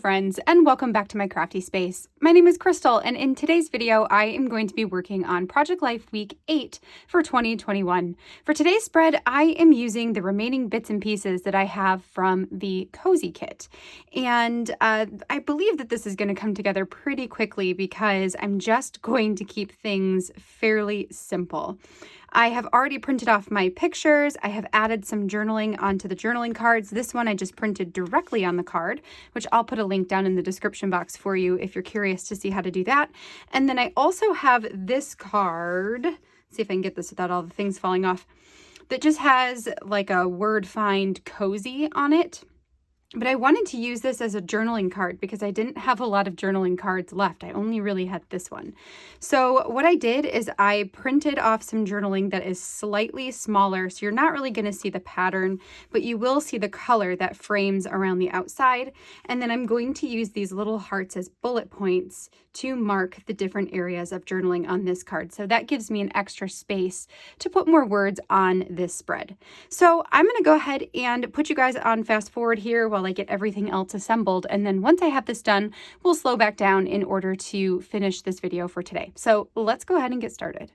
friends, and welcome back to my crafty space. My name is Crystal, and in today's video, I am going to be working on Project Life Week 8 for 2021. For today's spread, I am using the remaining bits and pieces that I have from the Cozy Kit. And I believe that this is going to come together pretty quickly because I'm just going to keep things fairly simple. I have already printed off my pictures. I have added some journaling onto the journaling cards. This one I just printed directly on the card, which I'll put a link down in the description box for you if you're curious to see how to do that. And then I also have this card, see if I can get this without all the things falling off, that just has like a word find cozy on it. But I wanted to use this as a journaling card because I didn't have a lot of journaling cards left. I only really had this one. So what I did is I printed off some journaling that is slightly smaller. So you're not really going to see the pattern, but you will see the color that frames around the outside. And then I'm going to use these little hearts as bullet points to mark the different areas of journaling on this card. So that gives me an extra space to put more words on this spread. So I'm going to go ahead and put you guys on fast forward here while I get everything else assembled. And then once I have this done, we'll slow back down in order to finish this video for today. So let's go ahead and get started.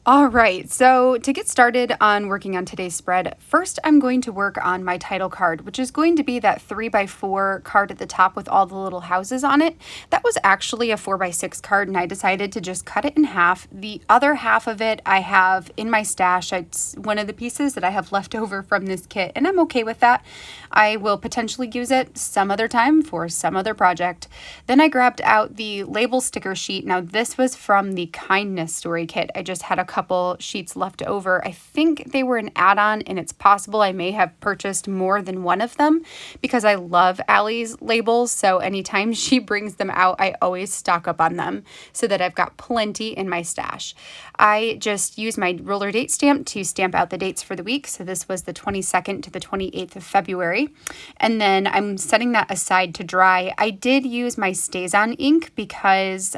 All right, so to get started on working on today's spread, first I'm going to work on my title card, which is going to be that 3x4 card at the top with all the little houses on it. That was actually a 4x6 card, and I decided to just cut it in half. The other half of it I have in my stash. It's one of the pieces that I have left over from this kit, and I'm okay with that. I will potentially use it some other time for some other project. Then I grabbed out the label sticker sheet. Now this was from the Kindness Story kit. I just had a couple sheets left over. I think they were an add-on, and it's possible I may have purchased more than one of them because I love Allie's labels. So anytime she brings them out, I always stock up on them so that I've got plenty in my stash. I just use my roller date stamp to stamp out the dates for the week. So this was the 22nd to the 28th of February. And then I'm setting that aside to dry. I did use my StazOn ink because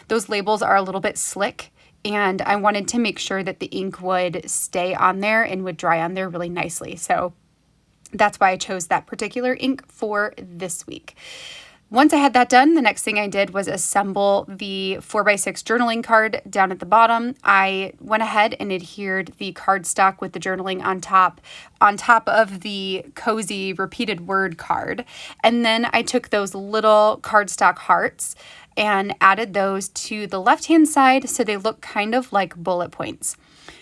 those labels are a little bit slick, and I wanted to make sure that the ink would stay on there and would dry on there really nicely. So that's why I chose that particular ink for this week. Once I had that done, the next thing I did was assemble the 4x6 journaling card down at the bottom. I went ahead and adhered the cardstock with the journaling on top of the cozy repeated word card. And then I took those little cardstock hearts and added those to the left-hand side so they look kind of like bullet points.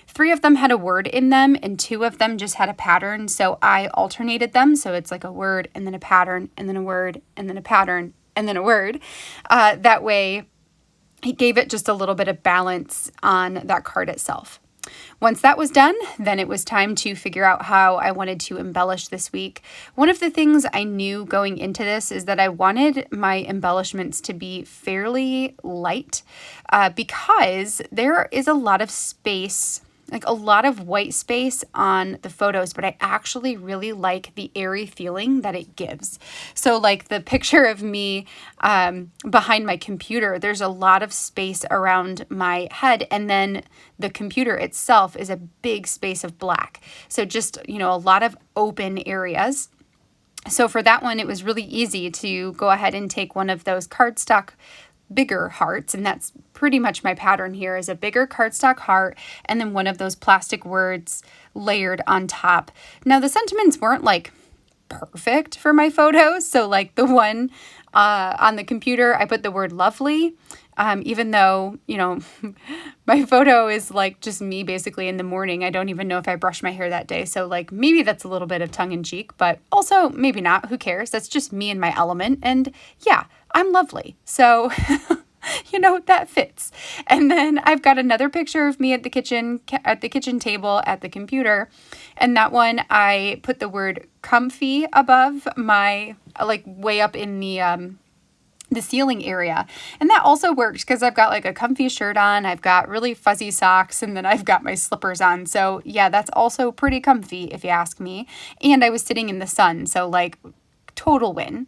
3 of them had a word in them and 2 of them just had a pattern. So I alternated them. So it's like a word and then a pattern and then a word and then a pattern and then a word. That way it gave it just a little bit of balance on that card itself. Once that was done, then it was time to figure out how I wanted to embellish this week. One of the things I knew going into this is that I wanted my embellishments to be fairly light because there is a lot of space, like a lot of white space on the photos, but I actually really like the airy feeling that it gives. So like the picture of me behind my computer, there's a lot of space around my head, and then the computer itself is a big space of black. So just, a lot of open areas. So for that one, it was really easy to go ahead and take one of those cardstock bigger hearts, and that's pretty much my pattern here, is a bigger cardstock heart and then one of those plastic words layered on top. Now the sentiments weren't like perfect for my photos, so like the one on the computer I put the word lovely, even though my photo is like just me basically in the morning. I don't even know if I brushed my hair that day, so like maybe that's a little bit of tongue-in-cheek, but also maybe not. Who cares? That's just me in my element, and yeah, I'm lovely. So, that fits. And then I've got another picture of me at the kitchen table at the computer. And that one, I put the word comfy above my, like way up in the ceiling area. And that also works because I've got like a comfy shirt on, I've got really fuzzy socks, and then I've got my slippers on. So yeah, that's also pretty comfy if you ask me. And I was sitting in the sun, so like total win.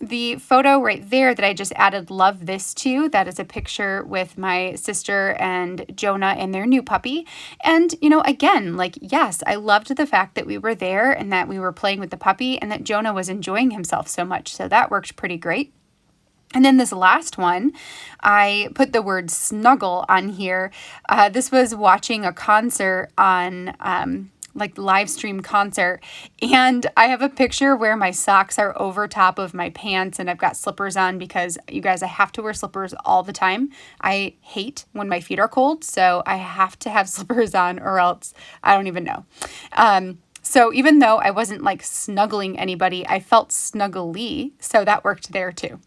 The photo right there that I just added love this to, that is a picture with my sister and Jonah and their new puppy. And, again, yes, I loved the fact that we were there and that we were playing with the puppy and that Jonah was enjoying himself so much. So that worked pretty great. And then this last one, I put the word snuggle on here. This was watching a concert on live stream concert. And I have a picture where my socks are over top of my pants and I've got slippers on because, you guys, I have to wear slippers all the time. I hate when my feet are cold, so I have to have slippers on or else I don't even know. So even though I wasn't snuggling anybody, I felt snuggly, so that worked there too.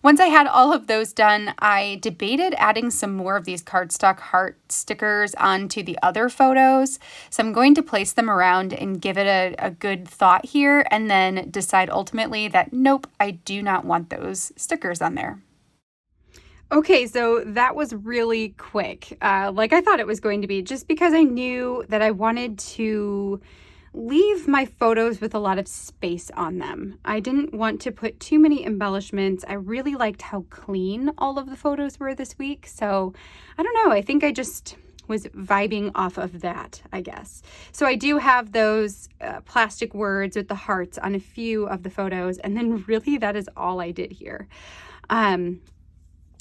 Once I had all of those done, I debated adding some more of these cardstock heart stickers onto the other photos. So I'm going to place them around and give it a good thought here and then decide ultimately that nope, I do not want those stickers on there. Okay, so that was really quick, like I thought it was going to be, just because I knew that I wanted to leave my photos with a lot of space on them. I didn't want to put too many embellishments. I really liked how clean all of the photos were this week. So I don't know, I think I just was vibing off of that, I guess. So I do have those plastic words with the hearts on a few of the photos, and then really that is all I did here.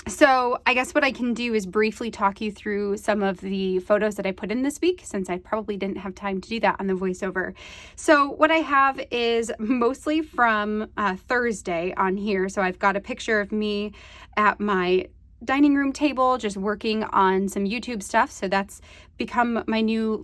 So I guess what I can do is briefly talk you through some of the photos that I put in this week, since I probably didn't have time to do that on the voiceover. So what I have is mostly from Thursday on here. So I've got a picture of me at my dining room table just working on some YouTube stuff. So that's become my new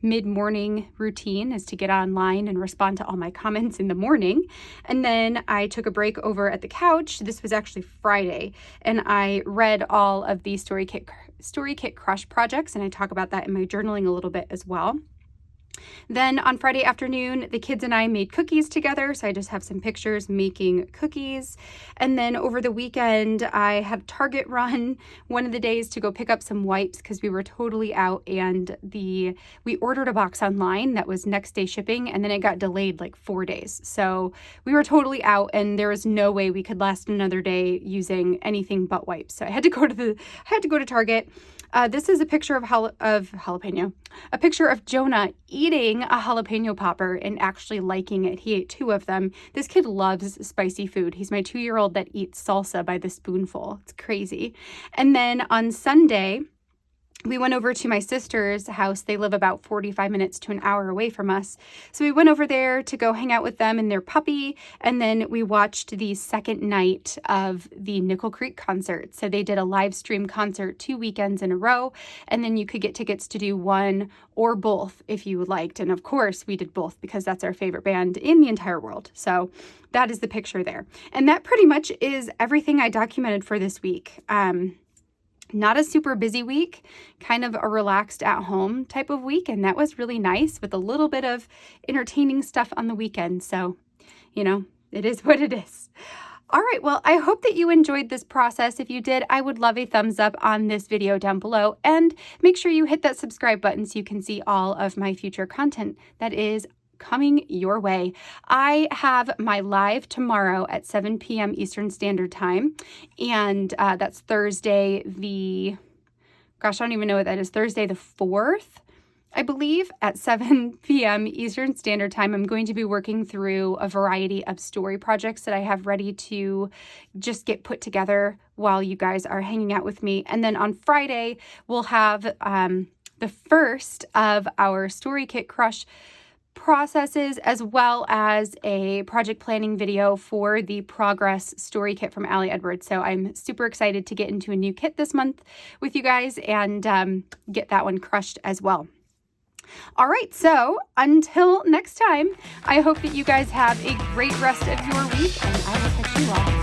mid-morning routine, is to get online and respond to all my comments in the morning. And then I took a break over at the couch. This was actually Friday, and I read all of the Story Kit Crush projects, and I talk about that in my journaling a little bit as well. Then on Friday afternoon, the kids and I made cookies together. So I just have some pictures making cookies. And then over the weekend, I had a Target run one of the days to go pick up some wipes because we were totally out, and we ordered a box online that was next day shipping, and then it got delayed 4 days. So we were totally out, and there was no way we could last another day using anything but wipes. So I had to go to Target. This is a picture of jalapeno, a picture of Jonah eating a jalapeno popper and actually liking it. He ate 2 of them. This kid loves spicy food. He's my 2-year-old that eats salsa by the spoonful. It's crazy. And then on Sunday, we went over to my sister's house. They live about 45 minutes to an hour away from us. So we went over there to go hang out with them and their puppy. And then we watched the second night of the Nickel Creek concert. So they did a live stream concert 2 weekends in a row. And then you could get tickets to do one or both if you liked. And of course, we did both because that's our favorite band in the entire world. So that is the picture there. And that pretty much is everything I documented for this week. Not a super busy week, kind of a relaxed at home type of week. And that was really nice with a little bit of entertaining stuff on the weekend. So, it is what it is. All right, well, I hope that you enjoyed this process. If you did, I would love a thumbs up on this video down below. And make sure you hit that subscribe button so you can see all of my future content that is coming your way. I have my live tomorrow at 7 p.m. Eastern Standard Time, and that's Thursday I don't even know what that is, Thursday the 4th, I believe, at 7 p.m. Eastern Standard Time. I'm going to be working through a variety of story projects that I have ready to just get put together while you guys are hanging out with me. And then on Friday, we'll have the first of our Story Kit Crush processes, as well as a project planning video for the Progress Story Kit from Allie Edwards. So I'm super excited to get into a new kit this month with you guys and get that one crushed as well. All right, so until next time, I hope that you guys have a great rest of your week, and I will catch you all